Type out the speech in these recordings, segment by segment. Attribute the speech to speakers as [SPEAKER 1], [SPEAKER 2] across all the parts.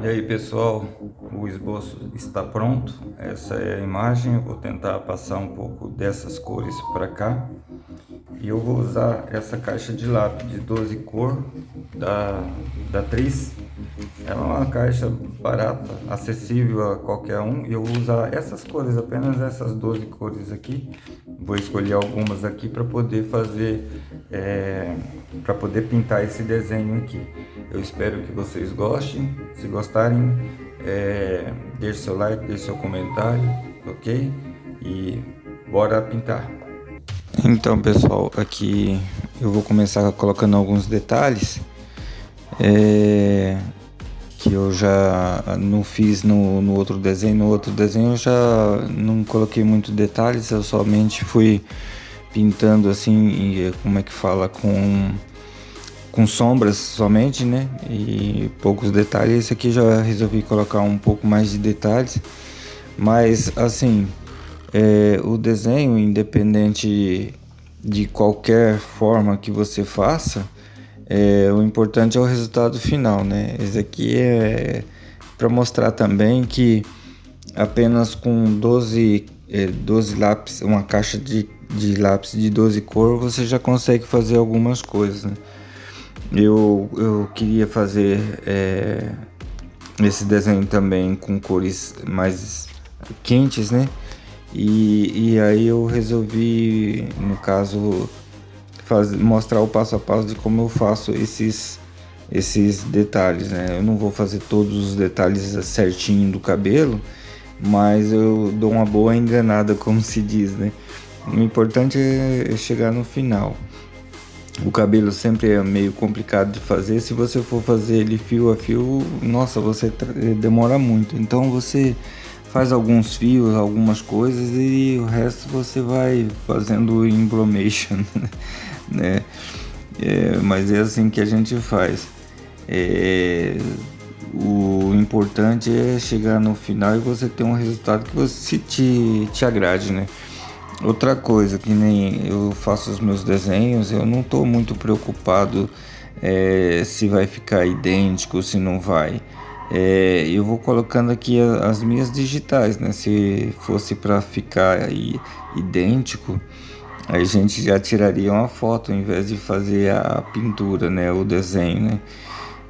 [SPEAKER 1] E aí pessoal, o esboço está pronto. Essa é a imagem. Eu vou tentar passar um pouco dessas cores para cá. E eu vou usar essa caixa de lápis de 12 cor da Tris. É uma caixa barata, acessível a qualquer um. E eu vou usar essas cores, apenas essas 12 cores aqui. Vou escolher algumas aqui para poder fazer, para poder pintar esse desenho aqui. Eu espero que vocês gostem. Se gostarem, deixe seu like, deixe seu comentário, ok? E bora pintar. Então, pessoal, aqui eu vou começar colocando alguns detalhes que eu já não fiz no outro desenho. No outro desenho eu já não coloquei muito detalhes, eu somente fui pintando assim, como é que fala, com sombras somente, né? E poucos detalhes. Esse aqui já resolvi colocar um pouco mais de detalhes, mas assim, o desenho, independente de qualquer forma que você faça, o importante é o resultado final, né? Esse aqui é para mostrar também que apenas com 12 lápis, uma caixa de lápis de 12 cor, você já consegue fazer algumas coisas, né? Eu queria fazer esse desenho também com cores mais quentes, né? E aí eu resolvi, no caso, mostrar o passo a passo de como eu faço esses detalhes, né? Eu não vou fazer todos os detalhes certinho do cabelo, mas eu dou uma boa enganada, como se diz, né? O importante é chegar no final. O cabelo sempre é meio complicado de fazer. Se você for fazer ele fio a fio, nossa, você demora muito. Então você faz alguns fios, algumas coisas, e o resto você vai fazendo embromation, né? Mas é assim que a gente faz. O importante é chegar no final e você ter um resultado que você te agrade, né? Outra coisa, que nem eu faço os meus desenhos, eu não estou muito preocupado se vai ficar idêntico, se não vai. Eu vou colocando aqui as minhas digitais, né? Se fosse para ficar aí idêntico, a gente já tiraria uma foto ao invés de fazer a pintura, né? O desenho, né?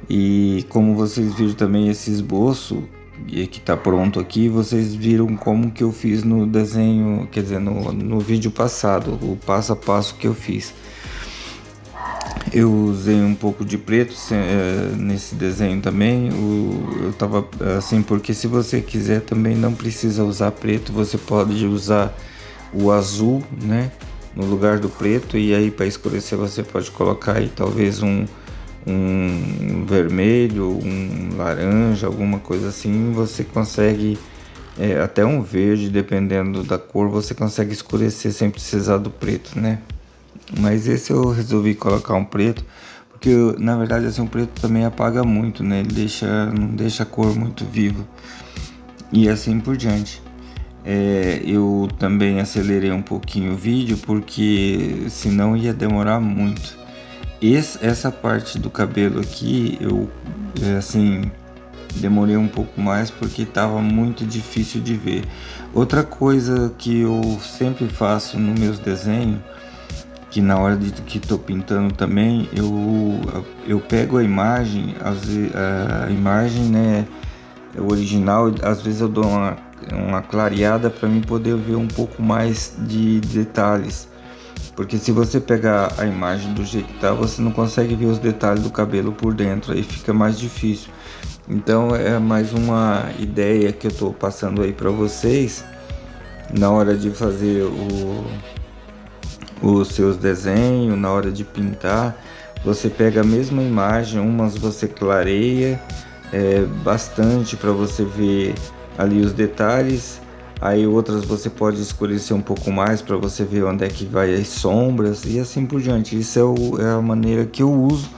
[SPEAKER 1] E como vocês viram também esse esboço que está pronto aqui, vocês viram como que eu fiz no desenho, quer dizer, no vídeo passado, o passo a passo que eu fiz. Eu usei um pouco de preto nesse desenho também. Eu tava assim, porque se você quiser também não precisa usar preto, você pode usar o azul, né, no lugar do preto, e aí para escurecer você pode colocar aí talvez um vermelho, um laranja, alguma coisa assim. Você consegue até um verde, dependendo da cor, você consegue escurecer sem precisar do preto, né? Mas esse eu resolvi colocar um preto, porque na verdade assim, o preto também apaga muito, né? Ele não deixa a cor muito viva, e assim por diante. Eu também acelerei um pouquinho o vídeo, porque senão ia demorar muito. Essa parte do cabelo aqui, eu assim, demorei um pouco mais porque estava muito difícil de ver. Outra coisa que eu sempre faço nos meus desenhos, que na hora de que estou pintando também, eu pego a imagem, a imagem, né, original, às vezes eu dou uma clareada para mim poder ver um pouco mais de detalhes. Porque se você pegar a imagem do jeito que tá, você não consegue ver os detalhes do cabelo por dentro, aí fica mais difícil. Então é mais uma ideia que eu tô passando aí para vocês na hora de fazer os seus desenhos, na hora de pintar. Você pega a mesma imagem, umas você clareia bastante para você ver ali os detalhes. Aí outras você pode escurecer um pouco mais para você ver onde é que vai as sombras e assim por diante. Isso é a maneira que eu uso,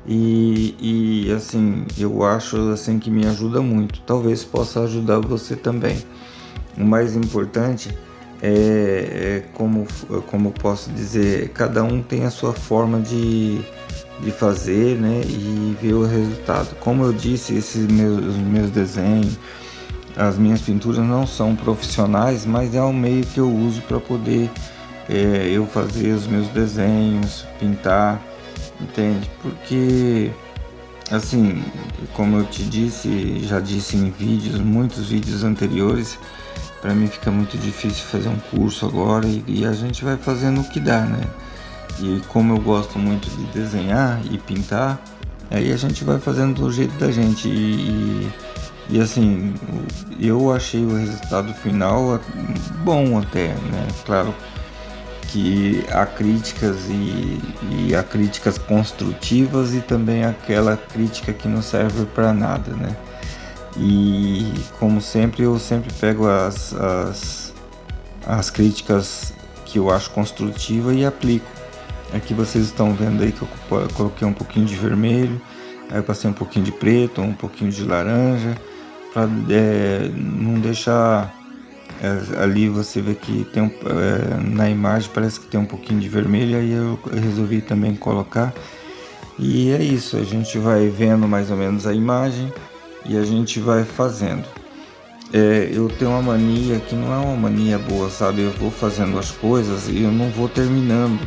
[SPEAKER 1] e assim, eu acho assim que me ajuda muito. Talvez possa ajudar você também. O mais importante como posso dizer, cada um tem a sua forma de fazer, né, e ver o resultado. Como eu disse, os meus desenhos, as minhas pinturas não são profissionais, mas é um meio que eu uso para poder eu fazer os meus desenhos, pintar, entende? Porque assim, como eu te disse, já disse em muitos vídeos anteriores, para mim fica muito difícil fazer um curso agora e a gente vai fazendo o que dá, né? E como eu gosto muito de desenhar e pintar, aí a gente vai fazendo do jeito da gente. E assim, eu achei o resultado final bom até, né? Claro que há críticas e há críticas construtivas e também aquela crítica que não serve para nada, né? E como sempre, eu sempre pego as críticas que eu acho construtiva e aplico. Aqui vocês estão vendo aí que eu coloquei um pouquinho de vermelho, aí eu passei um pouquinho de preto, um pouquinho de laranja, para não deixar ali você vê que tem na imagem parece que tem um pouquinho de vermelho, aí eu resolvi também colocar. E é isso, a gente vai vendo mais ou menos a imagem e a gente vai fazendo. Eu tenho uma mania que não é uma mania boa, sabe? Eu vou fazendo as coisas e eu não vou terminando.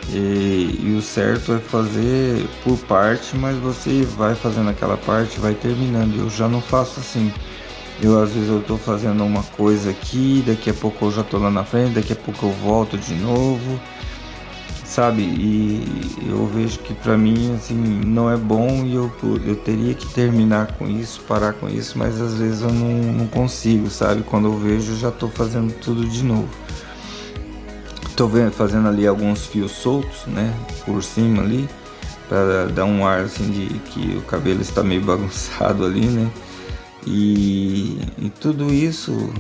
[SPEAKER 1] E o certo é fazer por parte, mas você vai fazendo aquela parte, vai terminando. Eu já não faço assim. Às vezes eu tô fazendo uma coisa aqui, daqui a pouco eu já tô lá na frente, daqui a pouco eu volto de novo, sabe? E eu vejo que pra mim assim não é bom e eu teria que terminar com isso, parar com isso, mas às vezes eu não consigo, sabe? Quando eu vejo eu já tô fazendo tudo de novo. Tô fazendo ali alguns fios soltos, né? Por cima ali, para dar um ar assim de que o cabelo está meio bagunçado ali, né? E tudo isso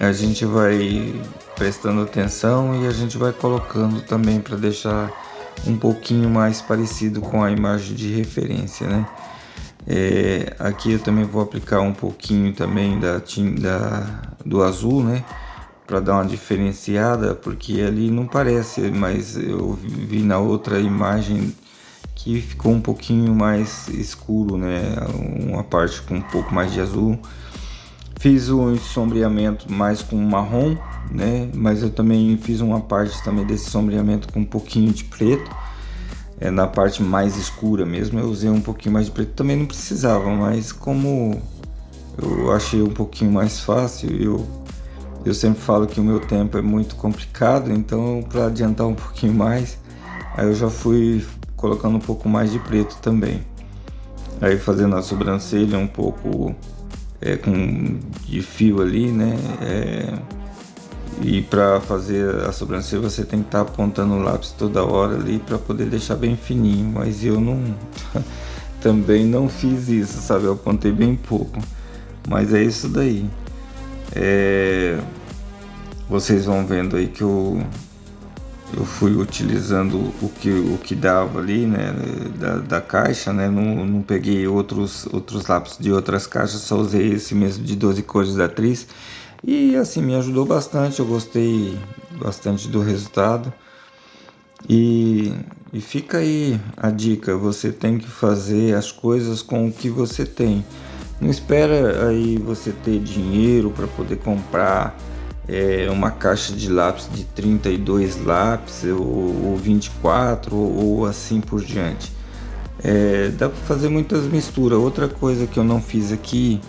[SPEAKER 1] a gente vai prestando atenção e a gente vai colocando também para deixar um pouquinho mais parecido com a imagem de referência, né? Aqui eu também vou aplicar um pouquinho também do azul, né? Para dar uma diferenciada, porque ali não parece, mas eu vi na outra imagem que ficou um pouquinho mais escuro, né? Uma parte com um pouco mais de azul. Fiz um sombreamento mais com marrom, né? Mas eu também fiz uma parte também desse sombreamento com um pouquinho de preto. Na parte mais escura mesmo, eu usei um pouquinho mais de preto. Também não precisava, mas como eu achei um pouquinho mais fácil, eu sempre falo que o meu tempo é muito complicado, então para adiantar um pouquinho mais, aí eu já fui colocando um pouco mais de preto também. Aí fazendo a sobrancelha um pouco com de fio ali, né? E para fazer a sobrancelha você tem que estar apontando o lápis toda hora ali para poder deixar bem fininho, mas eu não também não fiz isso, sabe? Eu apontei bem pouco, mas é isso daí. Vocês vão vendo aí que eu fui utilizando o que dava ali, né, da caixa, né, não peguei outros lápis de outras caixas, só usei esse mesmo de 12 cores da Atriz e assim me ajudou bastante, eu gostei bastante do resultado. E fica aí a dica, você tem que fazer as coisas com o que você tem. Não espera aí você ter dinheiro para poder comprar uma caixa de lápis de 32 lápis ou 24 ou assim por diante. Dá para fazer muitas misturas. Outra coisa que eu não fiz aqui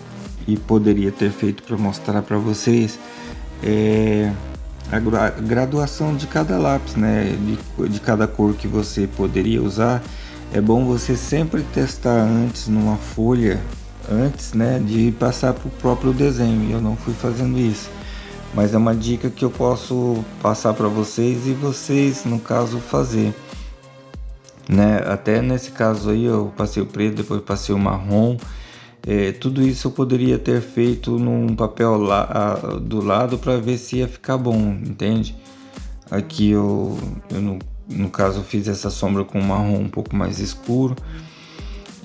[SPEAKER 1] e poderia ter feito para mostrar para vocês é a graduação de cada lápis, né? De cada cor que você poderia usar. É bom você sempre testar antes numa folha, antes, né, de passar para o próprio desenho. Eu não fui fazendo isso, mas é uma dica que eu posso passar para vocês e vocês, no caso, fazer, né? Até nesse caso aí eu passei o preto, depois passei o marrom. Tudo isso eu poderia ter feito num papel do lado para ver se ia ficar bom, entende? Aqui eu no caso eu fiz essa sombra com marrom um pouco mais escuro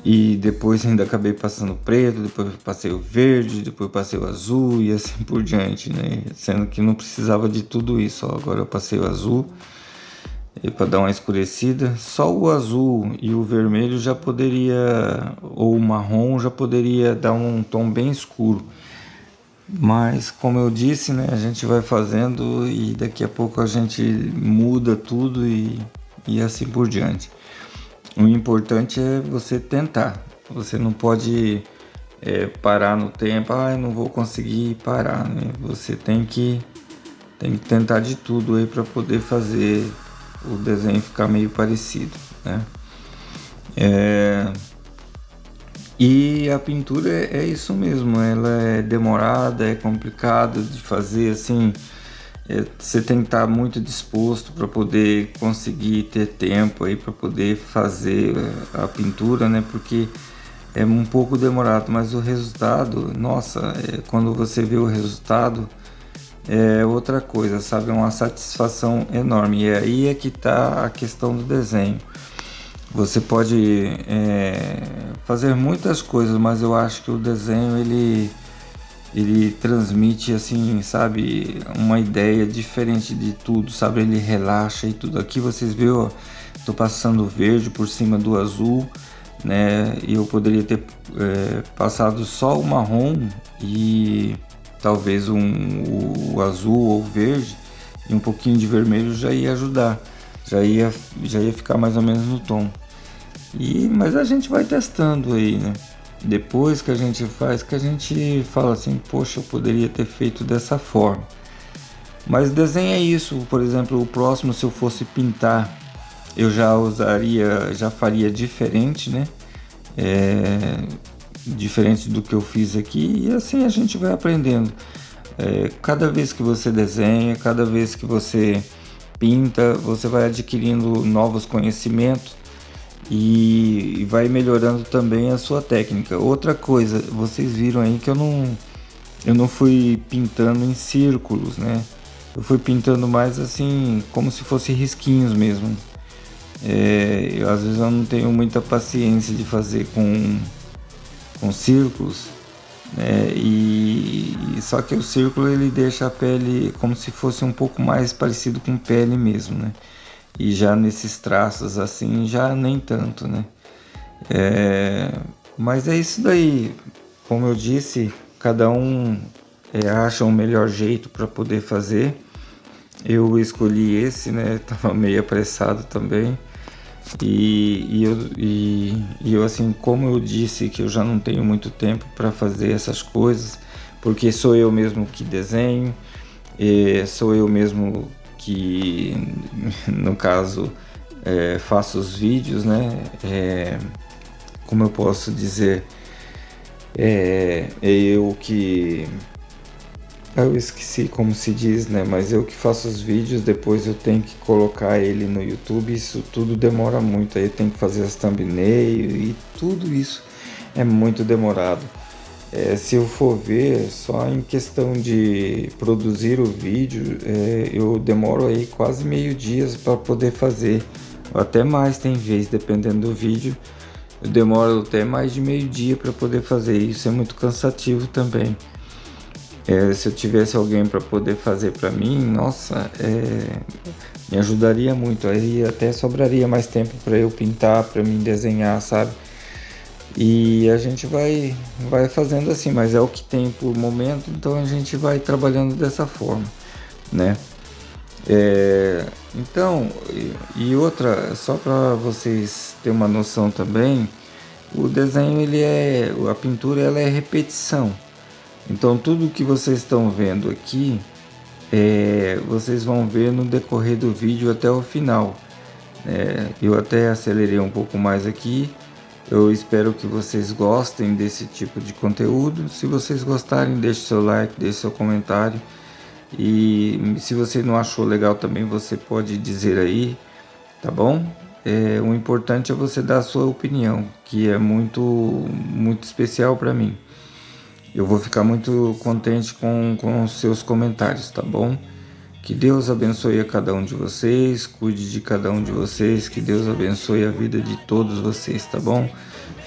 [SPEAKER 1] e depois ainda acabei passando preto, depois passei o verde, depois passei o azul e assim por diante, né? Sendo que não precisava de tudo isso, ó. Agora eu passei o azul para dar uma escurecida. Só o azul e o vermelho já poderia, ou o marrom já poderia dar um tom bem escuro. Mas como eu disse, né, a gente vai fazendo e daqui a pouco a gente muda tudo e assim por diante. O importante é você tentar. Você não pode parar no tempo, eu não vou conseguir parar, né? Você tem que tentar de tudo aí para poder fazer o desenho ficar meio parecido, né? E a pintura é isso mesmo, ela é demorada, é complicada de fazer, assim, você tem que estar muito disposto para poder conseguir ter tempo aí para poder fazer a pintura, né? Porque é um pouco demorado, mas o resultado, nossa, quando você vê o resultado é outra coisa, sabe? É uma satisfação enorme. E aí é que está a questão do desenho. Você pode fazer muitas coisas, mas eu acho que o desenho ele transmite, assim, sabe, uma ideia diferente de tudo, sabe? Ele relaxa e tudo. Aqui vocês viram, ó, tô passando verde por cima do azul, né? E eu poderia ter passado só o marrom e talvez o azul ou o verde e um pouquinho de vermelho já ia ajudar, já ia ficar mais ou menos no tom. Mas a gente vai testando aí, né? Depois que a gente faz, que a gente fala assim, poxa, eu poderia ter feito dessa forma. Mas desenho é isso. Por exemplo, o próximo, se eu fosse pintar, eu já faria diferente, né? Diferente do que eu fiz aqui, e assim a gente vai aprendendo. Cada vez que você desenha, cada vez que você pinta, você vai adquirindo novos conhecimentos e vai melhorando também a sua técnica. Outra coisa, vocês viram aí que eu não fui pintando em círculos, né? Eu fui pintando mais assim, como se fosse risquinhos mesmo. Às vezes eu não tenho muita paciência de fazer com círculos, né? Só que o círculo ele deixa a pele como se fosse um pouco mais parecido com pele mesmo, né? E já nesses traços assim, já nem tanto, né? Mas é isso daí. Como eu disse, cada um acha um melhor jeito para poder fazer. Eu escolhi esse, né? Tava meio apressado também. Eu assim, como eu disse que eu já não tenho muito tempo para fazer essas coisas, porque sou eu mesmo que desenho, sou eu mesmo que, no caso, faço os vídeos, né? Como eu posso dizer, eu que... Eu esqueci como se diz, né? Mas eu que faço os vídeos, depois eu tenho que colocar ele no YouTube, isso tudo demora muito. Aí eu tenho que fazer as thumbnails e tudo isso é muito demorado. Se eu for ver, só em questão de produzir o vídeo, eu demoro aí quase meio dia para poder fazer. Até mais tem vez, dependendo do vídeo. Eu demoro até mais de meio dia para poder fazer. Isso é muito cansativo também. Se eu tivesse alguém para poder fazer para mim, nossa, me ajudaria muito. Aí até sobraria mais tempo para eu pintar, para mim desenhar, sabe? E a gente vai fazendo assim, mas é o que tem por momento, então a gente vai trabalhando dessa forma, né? Então, e outra, só para vocês terem uma noção também, o desenho a pintura ela é repetição. Então tudo que vocês estão vendo aqui, vocês vão ver no decorrer do vídeo até o final. Eu até acelerei um pouco mais aqui. Eu espero que vocês gostem desse tipo de conteúdo. Se vocês gostarem, deixe seu like, deixe seu comentário. E se você não achou legal também, você pode dizer aí, tá bom? O importante é você dar a sua opinião, que é muito, muito especial para mim. Eu vou ficar muito contente com os seus comentários, tá bom? Que Deus abençoe a cada um de vocês, cuide de cada um de vocês, que Deus abençoe a vida de todos vocês, tá bom?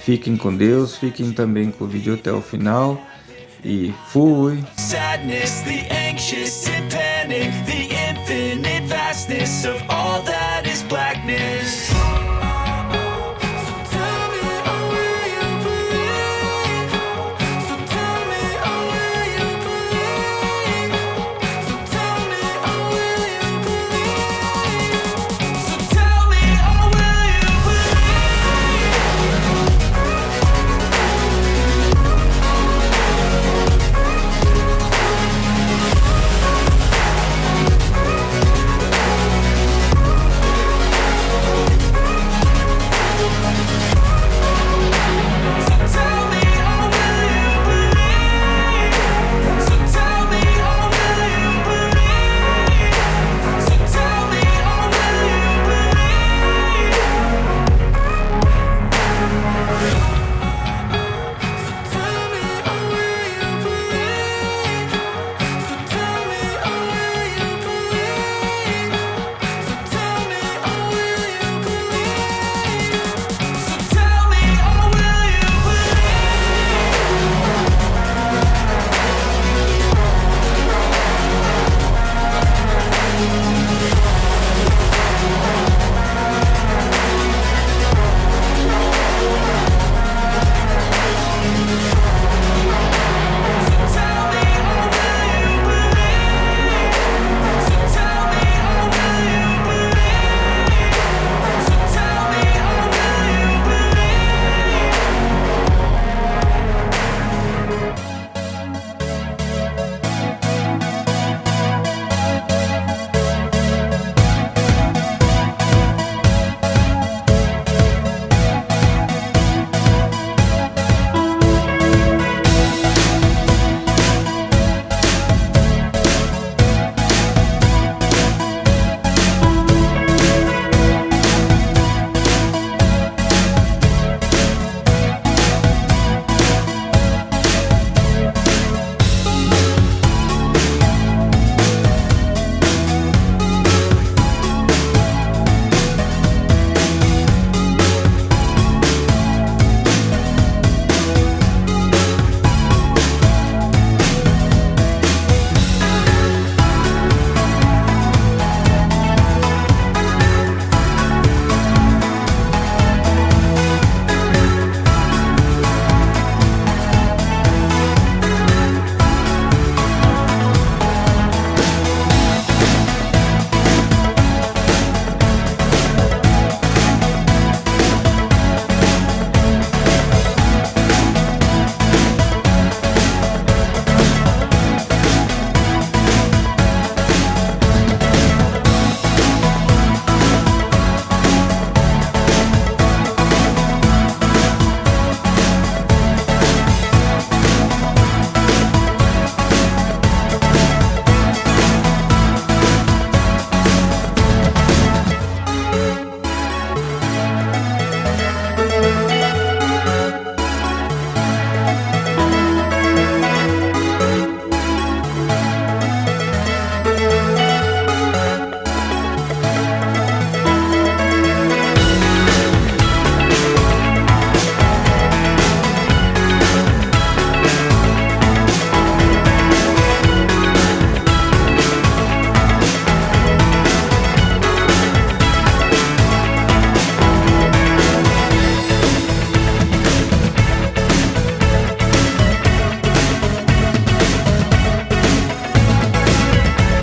[SPEAKER 1] Fiquem com Deus, fiquem também com o vídeo até o final e fui! Sadness, the anxious and panic, the infinite vastness of all that is
[SPEAKER 2] blackness.